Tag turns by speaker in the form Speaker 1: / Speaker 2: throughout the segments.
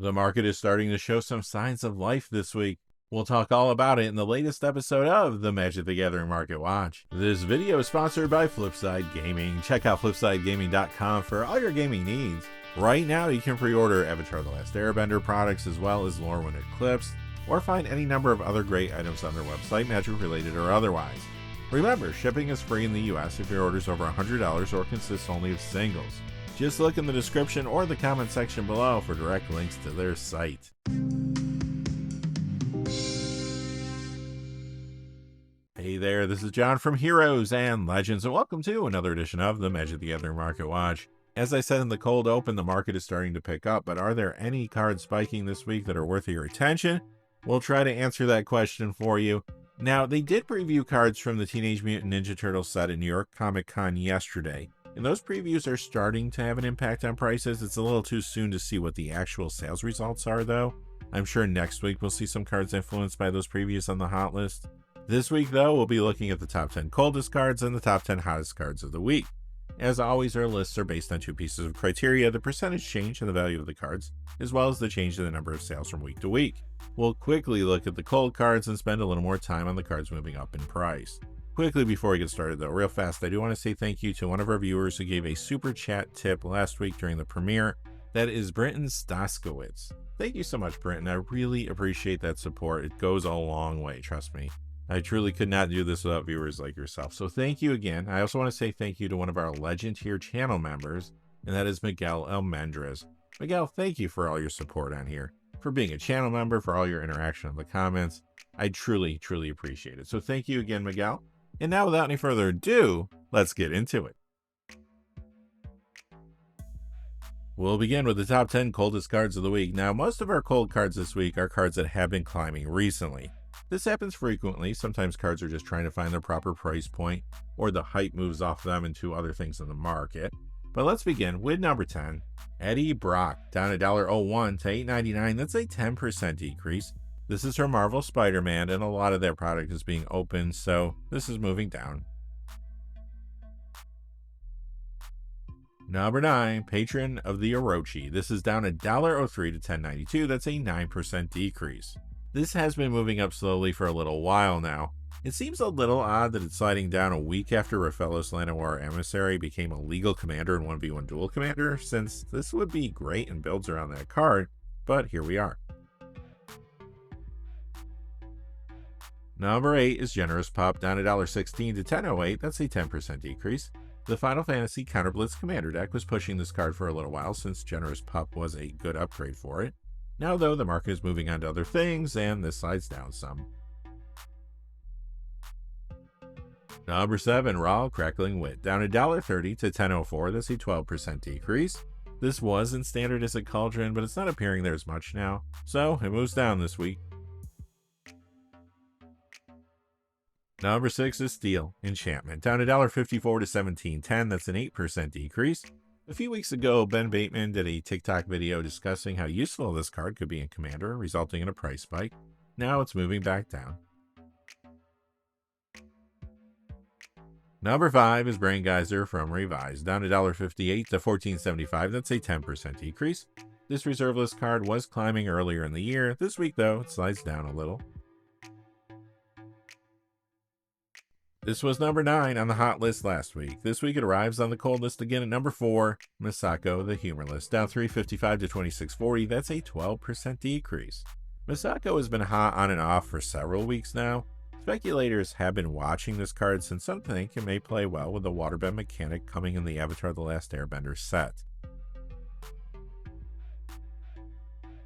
Speaker 1: The market is starting to show some signs of life this week. We'll talk all about it in the latest episode of the Magic the Gathering Market Watch. This video is sponsored by Flipside Gaming. Check out flipsidegaming.com for all your gaming needs. Right now, you can pre-order Avatar The Last Airbender products as well as Lorwyn Eclipse, or find any number of other great items on their website, magic related or otherwise. Remember, shipping is free in the US if your order is over $100 or consists only of singles. Just look in the description or the comment section below for direct links to their site. Hey there, this is John from Heroes and Legends, and welcome to another edition of the Magic the Gathering Market Watch. As I said in the cold open, the market is starting to pick up, but are there any cards spiking this week that are worth your attention? We'll try to answer that question for you. Now, they did preview cards from the Teenage Mutant Ninja Turtles set at New York Comic Con yesterday, and those previews are starting to have an impact on prices. It's a little too soon to see what the actual sales results are, though. I'm sure next week we'll see some cards influenced by those previews on the hot list. This week, though, we'll be looking at the top 10 coldest cards and the top 10 hottest cards of the week. As always, our lists are based on two pieces of criteria: the percentage change in the value of the cards, as well as the change in the number of sales from week to week. We'll quickly look at the cold cards and spend a little more time on the cards moving up in price. Quickly before we get started, though, real fast, I do want to say thank you to one of our viewers who gave a super chat tip last week during the premiere. That is Brenton Staskowitz. Thank you so much, Brenton. I really appreciate that support. It goes a long way, trust me. I truly could not do this without viewers like yourself. So thank you again. I also want to say thank you to one of our Legend Tier channel members, and that is Miguel Almendras. Miguel, thank you for all your support on here, for being a channel member, for all your interaction in the comments. I truly, truly appreciate it. So thank you again, Miguel. And now, without any further ado, let's get into it. We'll begin with the top 10 coldest cards of the week. Now, most of our cold cards this week are cards that have been climbing recently. This happens frequently. Sometimes cards are just trying to find their proper price point, or the hype moves off them into other things in the market. But let's begin with number 10, Eddie Brock, down $1.01 to $8.99. That's a 10% decrease. This is from Marvel Spider-Man, and a lot of their product is being opened, so this is moving down. Number 9, Patron of the Orochi. This is down $1.03 to $10.92. That's a 9% decrease. This has been moving up slowly for a little while now. It seems a little odd that it's sliding down a week after Rafellos Llanowar Emissary became a legal commander and 1v1 dual commander, since this would be great and builds around that card, but here we are. Number 8 is Generous Pup, down $1.16 to $10.08. That's a 10% decrease. The Final Fantasy Counterblitz Commander deck was pushing this card for a little while, since Generous Pup was a good upgrade for it. Now, though, the market is moving on to other things, and this slides down some. Number 7, Raw Crackling Wit, down $1.30 to $10.04. That's a 12% decrease. This was in standard as a Cauldron, but it's not appearing there as much now, so it moves down this week. Number 6 is Steel Enchantment, down $1.54 to $17.10. That's an 8% decrease. A few weeks ago, Ben Bateman did a TikTok video discussing how useful this card could be in Commander, resulting in a price spike. Now it's moving back down. Number 5 is Brain Geyser from Revised, down $1.58 to $14.75. That's a 10% decrease. This reserve list card was climbing earlier in the year. This week, though, it slides down a little. This was number 9 on the hot list last week. This week it arrives on the cold list again at number 4, Misako the Humorless, down $3.55 to $26.40. That's a 12% decrease. Misako has been hot on and off for several weeks now. Speculators have been watching this card since some think it may play well with the waterbend mechanic coming in the Avatar The Last Airbender set.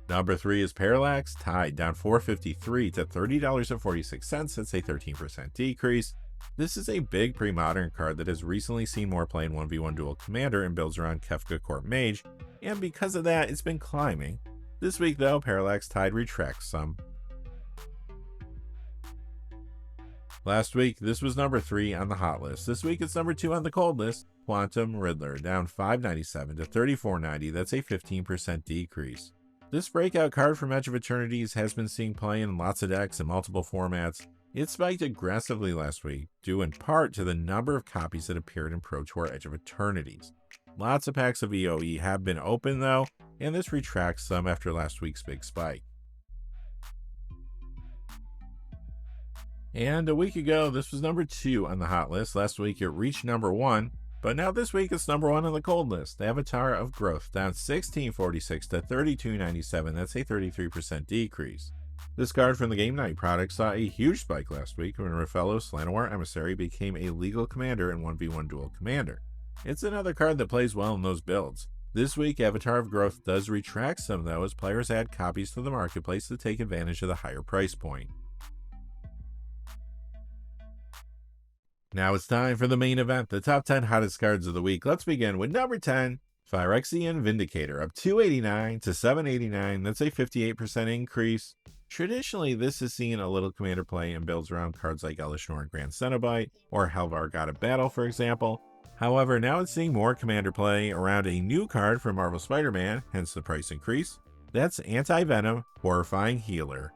Speaker 1: Number 3 is Parallax Tide, down $4.53 to $30.46. That's a 13% decrease. This is a big pre-modern card that has recently seen more play in 1v1 dual commander and builds around Kefka Court Mage, and because of that, it's been climbing. This week, though, Parallax Tide retracts some. Last week, this was number 3 on the hot list. This week, it's number 2 on the cold list, Quantum Riddler, down $5.97 to $34.90. That's a 15% decrease. This breakout card from Edge of Eternities has been seeing play in lots of decks in multiple formats. It spiked aggressively last week, due in part to the number of copies that appeared in Pro Tour Edge of Eternities. Lots of packs of EOE have been opened though, and this retracts some after last week's big spike. And a week ago, this was number 2 on the hot list. Last week it reached number 1, but now this week it's number 1 on the cold list. Avatar of Growth, down 1646 to 3297. That's a 33% decrease. This card from the Game Night product saw a huge spike last week when Rafello's Llanowar Emissary became a legal commander and 1v1 dual commander. It's another card that plays well in those builds. This week, Avatar of Growth does retract some though, as players add copies to the marketplace to take advantage of the higher price point. Now it's time for the main event, the top 10 hottest cards of the week. Let's begin with number 10, Phyrexian Vindicator, up 289 to 789. That's a 58% increase. Traditionally, this has seen a little commander play and builds around cards like Elishnorn Grand Cenobite or Helvar God of Battle, for example. However, now it's seeing more commander play around a new card from Marvel Spider-Man, hence the price increase. That's Anti-Venom, Horrifying Healer.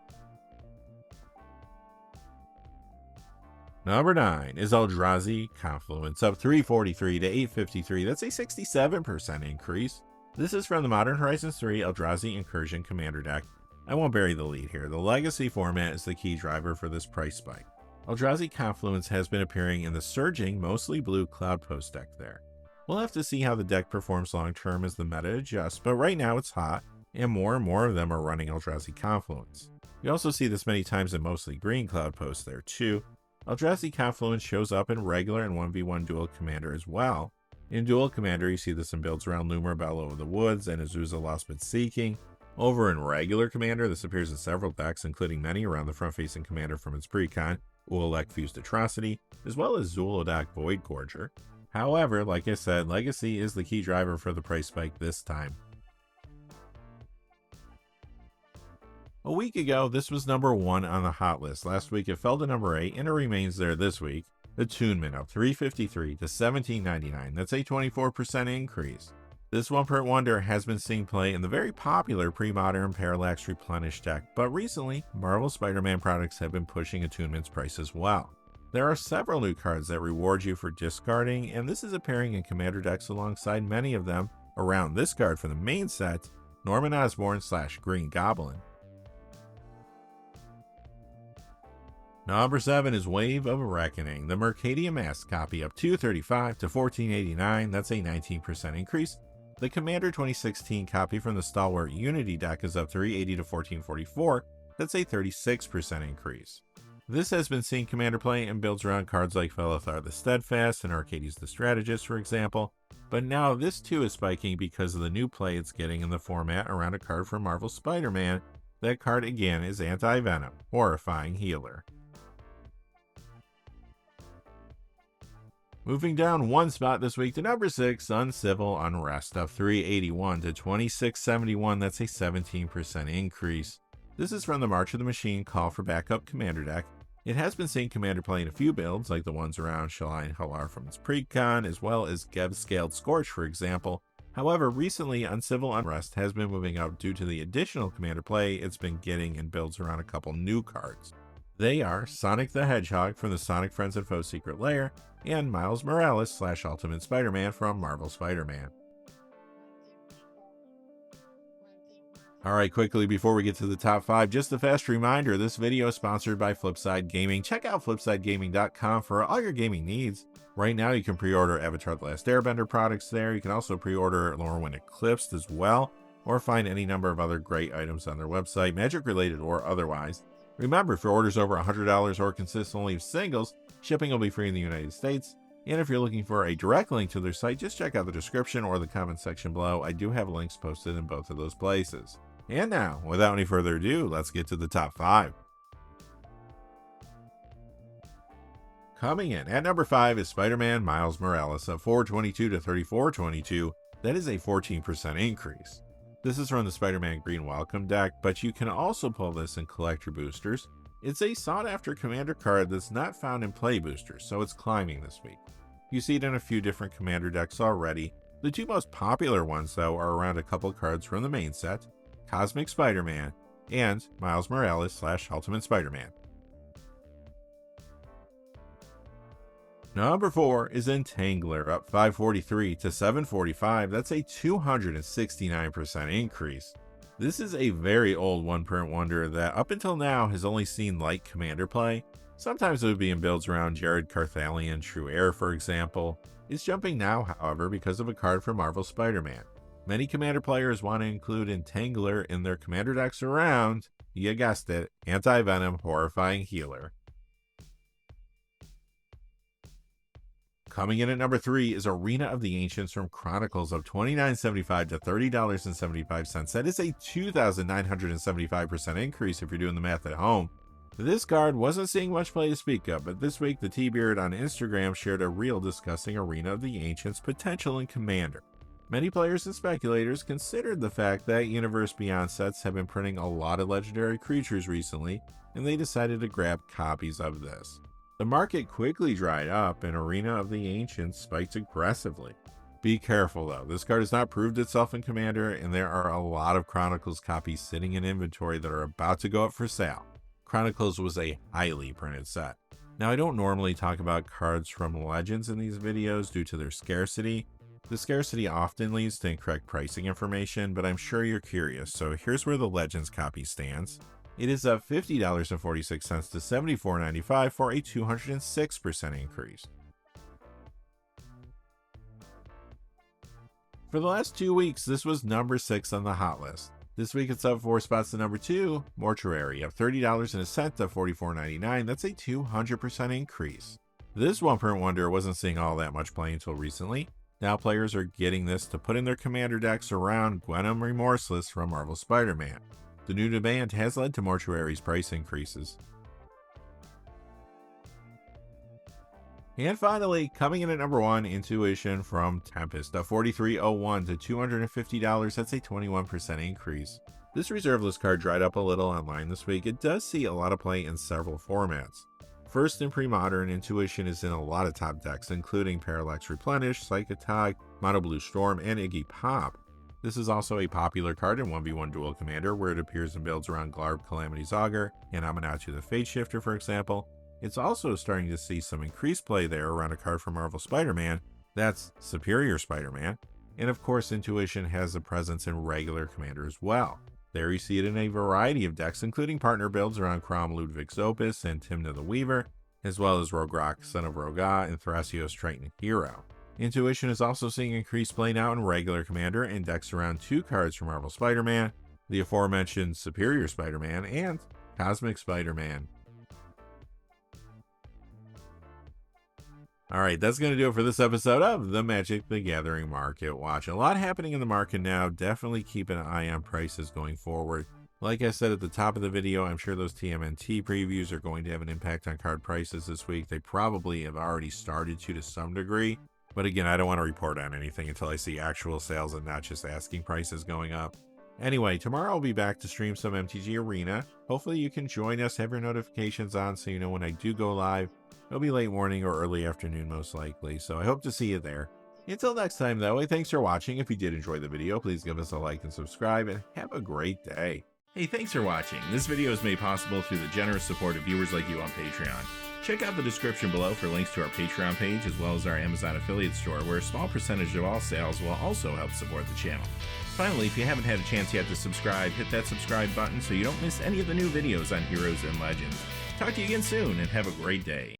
Speaker 1: Number 9 is Eldrazi Confluence, up 343 to 853. That's a 67% increase. This is from the Modern Horizons 3 Eldrazi Incursion Commander deck. I won't bury the lead here. The Legacy format is the key driver for this price spike. Eldrazi Confluence has been appearing in the surging, mostly blue Cloud Post deck there. We'll have to see how the deck performs long term as the meta adjusts, but right now it's hot, and more of them are running Eldrazi Confluence. You also see this many times in mostly green Cloud Post there too. Eldrazi Confluence shows up in regular and 1v1 dual commander as well. In dual commander, you see this in builds around Lumra Bellow of the Woods and Azusa Lost But Seeking. Over in regular commander, this appears in several decks, including many around the front-facing commander from its precon, Ululek Fused Atrocity, as well as Zulodak Void Gorger. However, like I said, Legacy is the key driver for the price spike this time. A week ago, this was number 1 on the hot list. Last week it fell to number 8, and it remains there this week. Attunement up 353 to 1799. That's a 24% increase. This one-part wonder has been seeing play in the very popular pre-modern Parallax Replenish deck, but recently, Marvel Spider-Man products have been pushing Attunement's price as well. There are several new cards that reward you for discarding, and this is appearing in commander decks alongside many of them around this card from the main set, Norman Osborn / Green Goblin. Number 7 is Wave of Reckoning, the Mercadia Mask copy, up 235 to 1489. That's a 19% increase. The Commander 2016 copy from the Stalwart Unity deck is up 380 to 1444. That's a 36% increase. This has been seeing commander play and builds around cards like Felithar the Steadfast and Arcades the Strategist, for example. But now this too is spiking because of the new play it's getting in the format around a card from Marvel Spider-Man. That card again is Anti-Venom, Horrifying Healer. Moving down one spot this week to number 6, Uncivil Unrest, up 381 to 2671. That's a 17% increase. This is from the March of the Machine Call for Backup Commander deck. It has been seeing commander play in a few builds, like the ones around Shalai Halar from its precon, as well as Geb Scaled Scorch, for example. However, recently Uncivil Unrest has been moving up due to the additional commander play it's been getting in builds around a couple new cards. They are Sonic the Hedgehog from the Sonic Friends and Foes Secret Lair, and Miles Morales / Ultimate Spider-Man from Marvel Spider-Man. Alright, quickly before we get to the top 5, just a fast reminder, this video is sponsored by Flipside Gaming. Check out flipsidegaming.com for all your gaming needs. Right now you can pre-order Avatar The Last Airbender products there. You can also pre-order Lorwyn Eclipsed as well, or find any number of other great items on their website, Magic related or otherwise. Remember, for orders over $100 or consistently of singles, shipping will be free in the United States. And if you're looking for a direct link to their site, just check out the description or the comment section below. I do have links posted in both of those places. And now, without any further ado, let's get to the top 5. Coming in at number 5 is Spider-Man Miles Morales, up 422 to 3422. That is a 14% increase. This is from the Spider-Man Green Welcome deck, but you can also pull this in collector boosters. It's a sought-after commander card that's not found in play boosters, so it's climbing this week. You see it in a few different commander decks already. The two most popular ones, though, are around a couple cards from the main set, Cosmic Spider-Man and Miles Morales / Ultimate Spider-Man. Number 4 is Entangler, up 543 to 745. That's a 269% increase. This is a very old one-print wonder that up until now has only seen light commander play. Sometimes it would be in builds around Jared Carthalion True Air, for example. It's jumping now, however, because of a card from Marvel Spider-Man. Many commander players want to include Entangler in their commander decks around, you guessed it, Anti-Venom Horrifying Healer. Coming in at number 3 is Arena of the Ancients from Chronicles of $29.75 to $30.75. That is a 2,975% increase if you're doing the math at home. This card wasn't seeing much play to speak of, but this week the T-Beard on Instagram shared a reel discussing Arena of the Ancients' potential in Commander. Many players and speculators considered the fact that Universe Beyond sets have been printing a lot of legendary creatures recently, and they decided to grab copies of this. The market quickly dried up and Arena of the Ancients spiked aggressively. Be careful though, this card has not proved itself in Commander and there are a lot of Chronicles copies sitting in inventory that are about to go up for sale. Chronicles was a highly printed set. Now I don't normally talk about cards from Legends in these videos due to their scarcity. The scarcity often leads to incorrect pricing information, but I'm sure you're curious, so here's where the Legends copy stands. It is up $50.46 to $74.95 for a 206% increase. For the last 2 weeks, this was number 6 on the hot list. This week it's up 4 spots to number 2, Mortuary, up $30.01 to $44.99. That's a 200% increase. This one-print wonder wasn't seeing all that much play until recently. Now players are getting this to put in their commander decks around Gwenom Remorseless from Marvel Spider-Man. The new demand has led to Mortuary's price increases. And finally, coming in at number 1, Intuition from Tempest, up $43.01 to $250. That's a 21% increase. This reserveless card dried up a little online this week. It does see a lot of play in several formats. First, in pre-modern, Intuition is in a lot of top decks, including Parallax Replenish, Psychotog, Mono Blue Storm, and Iggy Pop. This is also a popular card in 1v1 Duel Commander, where it appears in builds around Glarb Calamity's Augur and Amanatu the Fate Shifter, for example. It's also starting to see some increased play there around a card from Marvel Spider-Man, that's Superior Spider-Man, and of course Intuition has a presence in regular Commander as well. There you see it in a variety of decks, including partner builds around Crom Ludwig's Opus and Timna the Weaver, as well as Rogrock, Son of Roga, and Thrasios Triton Hero. Intuition is also seeing increased play now in regular Commander and decks around 2 cards from Marvel Spider-Man, the aforementioned Superior Spider-Man, and Cosmic Spider-Man. Alright, that's going to do it for this episode of the Magic the Gathering Market Watch. A lot happening in the market now. Definitely keep an eye on prices going forward. Like I said at the top of the video, I'm sure those TMNT previews are going to have an impact on card prices this week. They probably have already started to some degree. But again, I don't want to report on anything until I see actual sales and not just asking prices going up. Anyway, tomorrow I'll be back to stream some MTG Arena. Hopefully you can join us, have your notifications on so you know when I do go live. It'll be late morning or early afternoon most likely, so I hope to see you there. Until next time though, thanks for watching. If you did enjoy the video, please give us a like and subscribe, and have a great day. Hey, thanks for watching. This video is made possible through the generous support of viewers like you on Patreon. Check out the description below for links to our Patreon page as well as our Amazon affiliate store, where a small percentage of all sales will also help support the channel. Finally, if you haven't had a chance yet to subscribe, hit that subscribe button so you don't miss any of the new videos on Heroes and Legends. Talk to you again soon, and have a great day.